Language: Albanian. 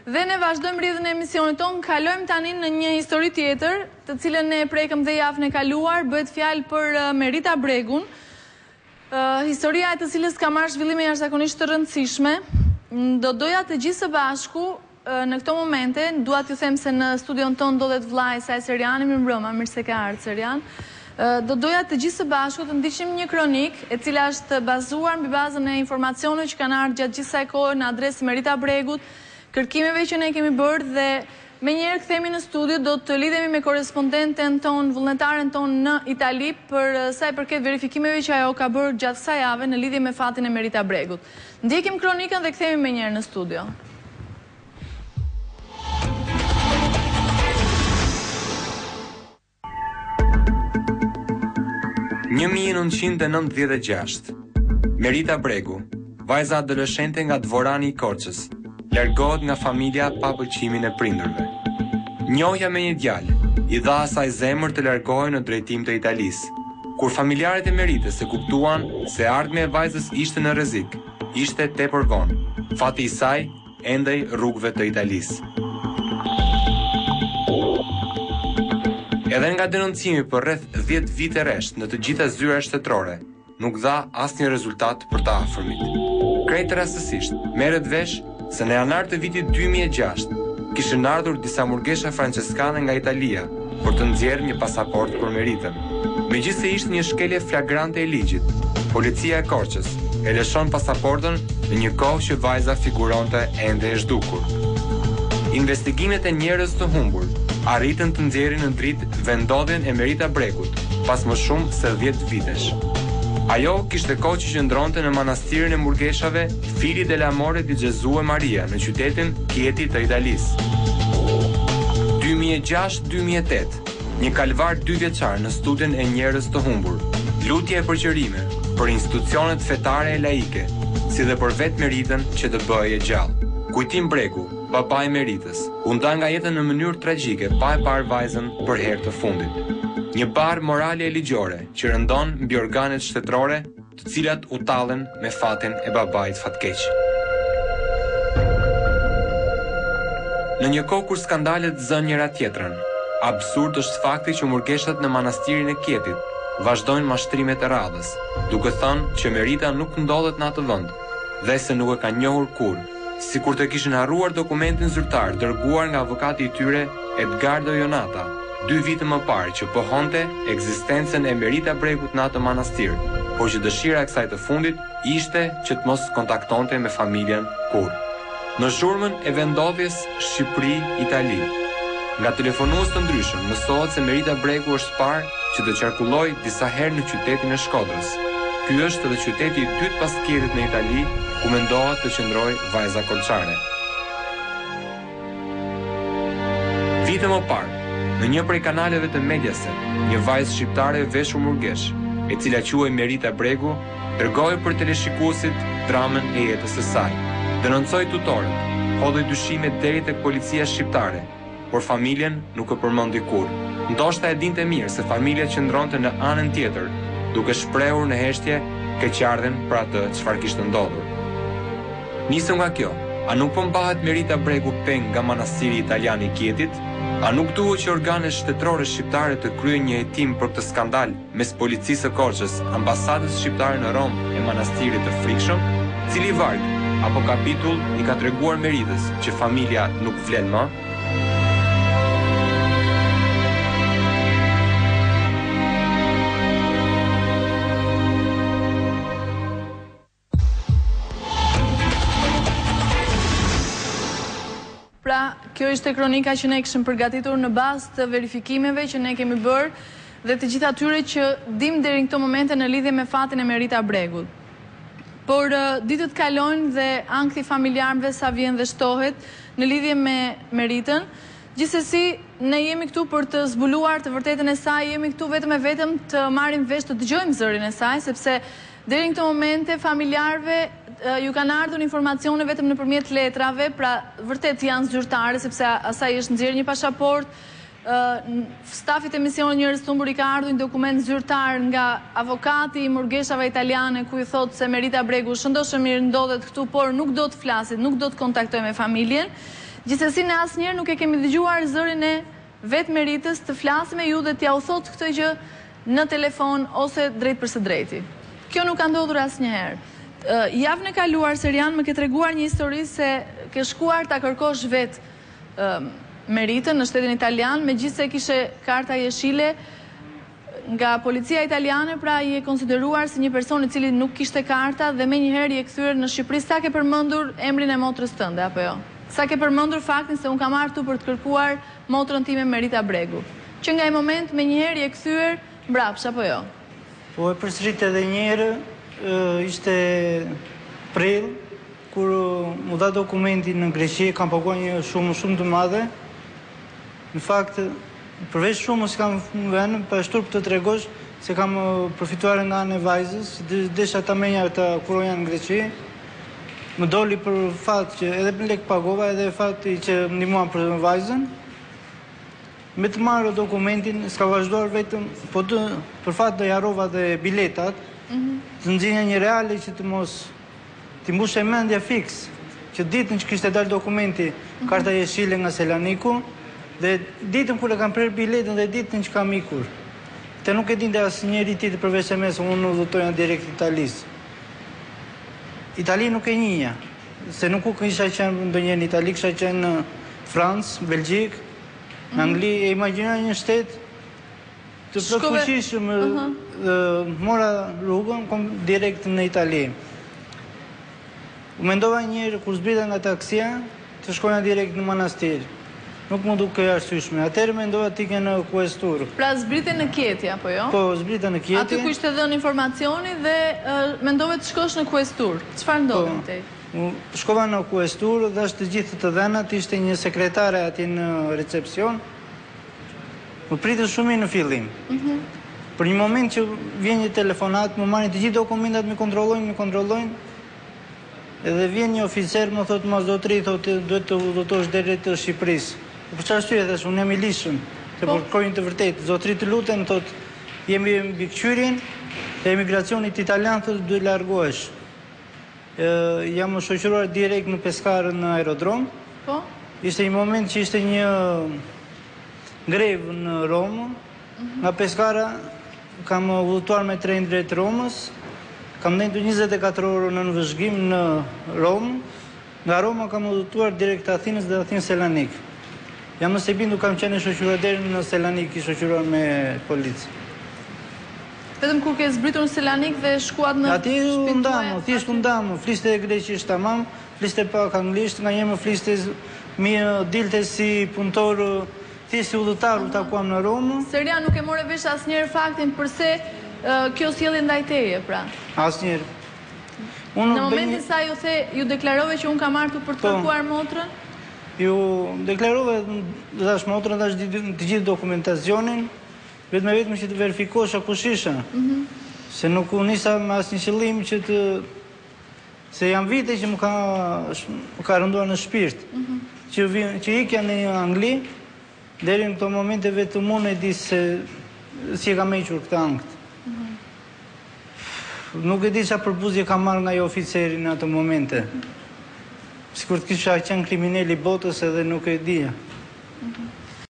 Dhe ne vazhdojmë rrjedhën e emisionit tonë, kalojmë tani në një histori tjetër, të cilën ne prekëm dhe javën e kaluar, bëhet fjalë për Merita Bregun, historia e të cilës ka marrë zhvillime jashtëzakonisht të rëndësishme. Do doja të gjithë së bashku në këto momente, dua t'ju them se në studion tonë ndodhet vllai i saj Seriani, mirë se ka ardhur Serian. Do doja të gjithë së bashku të ndiqim një kronik e cila është bazuar mbi bazën e informacioneve që kanë ardhur gjatë gjithë kësaj kohe në adresë Merita Bregut, kërkimeve që ne kemi bërë, dhe me njerë kthehemi në studio, do të lidhemi me korespondenten ton, vullnetaren ton në Itali për sa i përket verifikimeve që ajo ka bërë gjatë kësaj jave në lidhje me fatin e Merita Bregut. Ndjekim kronikën dhe kthehemi me njerë në studio. Në 1996, Merita Bregu, vajza adoleshente nga Dvorani i Korçës, largohet nga familja pa pëlqimin e prindërve. Njohja me një djalë i dha asaj zemër të largohej në drejtim të Italisë. Kur familjarët e Meritës e kuptuan se ardhmja e vajzës ishte në rrezik, ishte tepër vonë. Fati i saj endej rrugëve të Italisë. Edhe nga denoncimi për rreth 10 vite rresht në të gjitha zyrat shtetërore, nuk dha asnjë rezultat për të afërmit. Krejt rastësisht merret vesh se në janar të vitit 2006 kishin ardhur disa murgesha franceskane nga Italia për të nxjerrë një pasaport për Meritën. Megjithëse ishte një shkelje flagrante e ligjit, policia e Korçës e lëshon pasaportën në një kohë që vajza figuronte ende e zhdukur. Investigimet e njerëz të humbur arritën të nxjerrin në dritë vendodhjen e Merita Bregut pas më shumë se 10 vitesh. Ajo kishte kohë që qëndronte në manastirin e murgeshave Fili dell'Amore di Gesù e Maria në qytetin Chieti të Italisë. 2006-2008, një kalvar 2 vjeçar në studion e njerëz të humbur, lutje e përqërime për institucionet fetare e laike, si dhe për vetë Meritën që të bëhej e gjallë. Kujtim Bregu, baba i Meritës, u nda nga jeta në mënyrë tragjike pa e parë vajzën për herë të fundit. Një barë morale e ligjore që rëndon mbi organet shtetërore, të cilat u tallen me fatin e babait fatkeq. Në një kohë kur skandalet zën njëra tjetrën, absurd është fakti që murgeshat në manastirin e Kietit vazhdojnë mashtrimet e radhës, duke thënë që Merita nuk ndodhet në atë vend dhe se nuk e ka njohur kurrë, sikur të kishin harruar dokumentin zyrtar dërguar nga avokati i tyre Edgardo Jonata 2 vite më parë, që pohonte ekzistencën e Merita Bregut në atë manastir, por që dëshira e kësaj të fundit ishte që të mos kontaktonte me familjen kurrë. Në zhurmën e vendodhjes Shqipëri-Itali, nga telefonues të ndryshëm mësohet se Merita Bregu është parë që të qarkulloj disa herë në qytetin e Shkodrës. Ky është edhe qyteti i dytë pas Kietit në Itali, ku mendohet të qëndrojë vajza korçare. Vite më parë, në një prej kanaleve të Mediaset, një vajzë shqiptare e veshur murgesh, e cila quhej Merita Bregu, dërgoi për teleshikuesit dramën e jetës së saj. Denoncoi tutorët, hodhi dyshime deri tek policia shqiptare, por familjen nuk e përmendi kurrë. Ndoshta e dinte mirë se familja qëndronte në anën tjetër, duke shprehur në heshtje keqardhjen për atë çfarë kishte ndodhur. Nisëm nga kjo, a nuk po mbahet Merita Bregu peng nga manastiri italian i Kietit? A nuk duhet që organet shtetërore shqiptare të kryejnë një hetim për këtë skandal mes policisë së Korçës, ambasadës shqiptare në Rom e manastirit të frikshëm? Cili varg apo kapitull i ka treguar Meritës që familja nuk vlen më? Pra, kjo ishte kronika që ne kishim përgatitur në bazë të verifikimeve që ne kemi bërë dhe të gjitha atyre që dim deri në këto momente në lidhje me fatin e Merita Bregut. Por ditët kalojnë dhe ankthi familjarëve sa vjen dhe shtohet në lidhje me Meritën. Gjithsesi, ne jemi këtu për të zbuluar të vërtetën e saj, jemi këtu vetëm e vetëm të marrim vesh të dëgjojmë zërin e saj, sepse deri në këto momente familjarëve ju kanë ardhur informacione vetëm nëpërmjet letrave, pra vërtet janë zyrtare, sepse asaj është nxjerrë një pasaport, stafit e misionit Njerëz të Humbur i ka ardhur një dokument zyrtar nga avokati i murgeshave italiane ku i thotë se Merita Bregu shëndoshë mirë ndodhet këtu, por nuk do të flasit, nuk do të kontaktoj me familjen. Gjithsesi ne asnjëherë nuk e kemi dëgjuar zërin e vetë Meritës të flasë me ju dhe t'ja u thotë këtë gjë në telefon ose drejt për së drejti. Kjo nuk ka ndodhur asnjëherë. Javën e kaluar Serian më ke treguar një histori se ke shkuar ta kërkosh vetë Meritën në shtetin italian, megjithse kishe karta jeshile nga policia italiane, pra i e konsideruar si një person i cili nuk kishte karta dhe menjëherë i e kthyer në Shqipëri. Sa ke përmendur emrin e motrës tënde apo jo? Sa ke përmendur faktin se unë kam ardhur tu për të kërkuar motrën time Merita Bregu, që nga ai moment menjëherë i e kthyer mbrapsht apo jo? Po e përsërit edhe një herë, ishte prill, kur mu dha dokumentin në Greqi, kam paguar një shumë të madhe. Në fakt, përveç shumës kam vënë, për shturp të tregosh se kam përfituar nga anë e vajzës, desha ta menja të kuroja në Greqi. Më doli për fat që edhe për lek pagova, edhe fati që më ndihmuan për vajzën. Me të marrë dokumentin, s'ka vazhduar vetëm, po për fat do jarova dhe biletat, të nxinja një reale që të mos t'i mbush e mendja fix, që ditën që kishte dalë dokumenti, karta jeshile nga Selaniku, dhe ditën kur e kam prerë biletën dhe ditën që kam ikur. Te nuk e dinte asë njeri tjetër përveç e mesë, unë udhëtoja direkt Italisë. Itali nuk e njëja, se nuk u kisha qenë ndonjë në Itali, kisha qenë në Francë, Belgjik, në Angli, e imagjinoj një shtet të plotfuqishëm, mora rrugën, kom direkt në Itali. U mendova njërë, kur zbrita nga taksia, të shkoja direkt në manastir. Nuk më duke arsyeshme. Atëherë mendova t'i në kuestur. Pra zbrite në Kjeti, apo jo? Po, zbrita në Kjeti. Aty ku ishte dhënë informacioni dhe mendove të shkosh në kuestur. Çfarë ndodhi me te? Shkova në kuestur, dhe ashtë të gjithë të dhenat, ishte një sekretare ati në recepcion. Më pritën shumë në fillim. Për një moment që vjen një telefonat, më marrin të gjithë dokumentat, më kontrollojnë, edhe vjen një oficer, më thotë, mas do të rritë, duhet të udhëtosh deri të Shqipërisë. Për çfarë arsye, thash, unë jam i lishëm, se për kojnë të vërtetë, zotëri të lutem, thotë, jemi mbi këqyrjen e emigracionit italian, thotë, duhet largohesh. Jam më shoqëruar direkt në Pescara në aerodrom. Po? Ishte një moment që ishte një grevë në Romë. Nga Pescara kam udhëtuar me tren drejt Romës. Kam ndendur 24 orë në vëzhgim në Romë. Nga Roma kam udhëtuar direkt Athinës dhe Athinë Selanik. Jam mëse bindu kam qenë shoqëruar deri në Selanik, i shoqëruar me policë. Vetëm kur ke zbritur në Selanik dhe shkuat në ati ndamë, thjesht ndamë, fliste greqisht tamam, fliste pak anglisht, nga një më fliste dilte si punëtor, thjesht si udhëtar u takuam në Romë. Serian nuk e more vesh asnjëherë faktin përse kjo sjellje ndaj teje, pra. Asnjëherë. Në momentin sa ju the, ju deklarove që unë kam ardhur për të kërkuar motrën? Ju deklarove, dash motrën, dash të gjithë dokumentacionin, vetëm që të verifikosha kush isha. Se nuk u nisa me asnjë qëllim që të... Se jam vite që më ka rënduar në shpirt. Që ikja në Angli, deri në këto momente vetëm unë e di se si e kam hequr këtë ankth. Nuk e di sa përbuzje kam marrë nga jo oficeri në ato momente. Sikur të kisha qenë kriminali botës edhe nuk e dija.